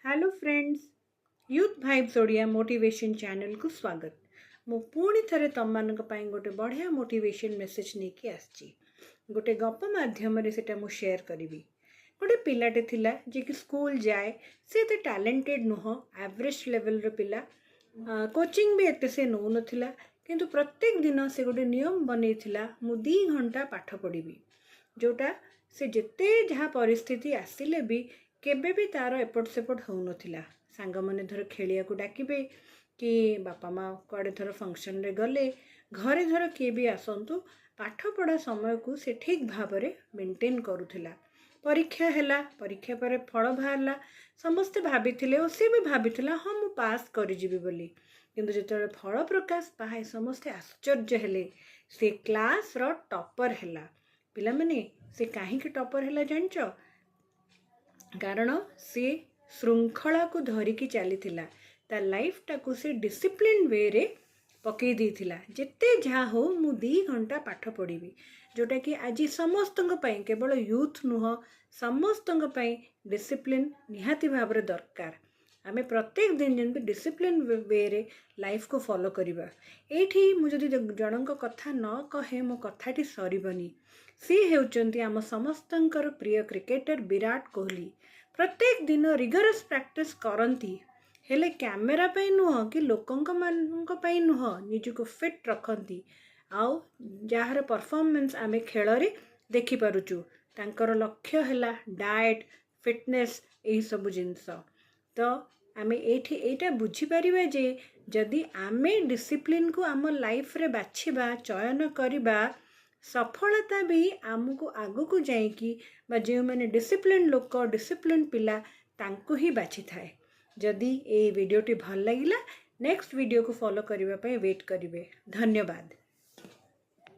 Hello friends, youth vibes Odia motivation channel को स्वागत। मु पुणी थरे तम मानक पई गोटे बढ़िया मोटिवेशन मेसेज नेकी आछि। गोटे गप माध्यम रे सेटा मु शेयर करिवि। गोटे पिलाटे थिला जे कि स्कूल जाए, से ते टैलेंटेड नुह, एवरेज लेवल रो पिला। कोचिंग भी एते से नौ नथिला, किंतु प्रत्येक दिन से गोटे नियम बनै थिला मु 2 घंटा पाठ पढ़िबी। जोटा से जेते जहाँ परिस्थिति आसिले भी केबे भी तार एपट सेपट हो नथिला। सांग माने धर खेलिया को डाकिबे कि बापा माँ कुआडे धर फंक्शन रे गले, घरे धर किए भी आसंतु, पाठ पढ़ा समय को से ठीक भाबरे मेंटेन करुथिला। परीक्षा हैला, परीक्षा पर फल बाहरला, समस्ते भाबिथिले और से भी भाबिथिला हाँ मु पास करि जिबि बोली। किंतु जेतले फल प्रकाश पाए समस्ते आश्चर्य हेले। से क्लास रो टॉपर हैला। पिला माने से काहे के टॉपर हैला जानचो? कारण से श्रृंखला को धरिकी चली ता लाइफ टाकू से डिसिप्लिन वे रे पकई देथिला। जेते जहाँ हो मु 2 घंटा पाठ पढ़ी, जोटा कि आज समस्त केवल यूथ नुह, समस्त डिसिप्लिन निहाती भाव दरकार। आमे प्रत्येक दिन जमी डिसिप्लिन वे रे लाइफ को फॉलो करिबा। एठी मु जदि जनक कथा न कहे मो कथाटी सरीबनी। सी हेउचंती आम समस्तंकर प्रिय क्रिकेटर विराट कोहली। प्रत्येक दिन रिगरस प्रैक्टिस करती, हेले कैमेरा पे नुह कि लोकंक मानक पे नुह, निजको फिट रखती। आउ जार परफॉर्मेंस आमे खेल रे देखि पारुचु। तांकर लक्ष्य हैला डाएट, फिटनेस, यही सब जिनस। तो आमे एटा बुझी परिबा जे जदि आमे डिसिप्लिन को आम लाइफ रे बाछिबा, चयन करिबा, सफलता भी आमको आगको जाइकी बा जो मैंने डिसिप्लिन लोक, डिसिप्लिन पिला तांको ही बाछि थाए। जदि ए वीडियोटी भल लगिला, नेक्स्ट वीडियो को फॉलो करने वेट करिवे। धन्यवाद।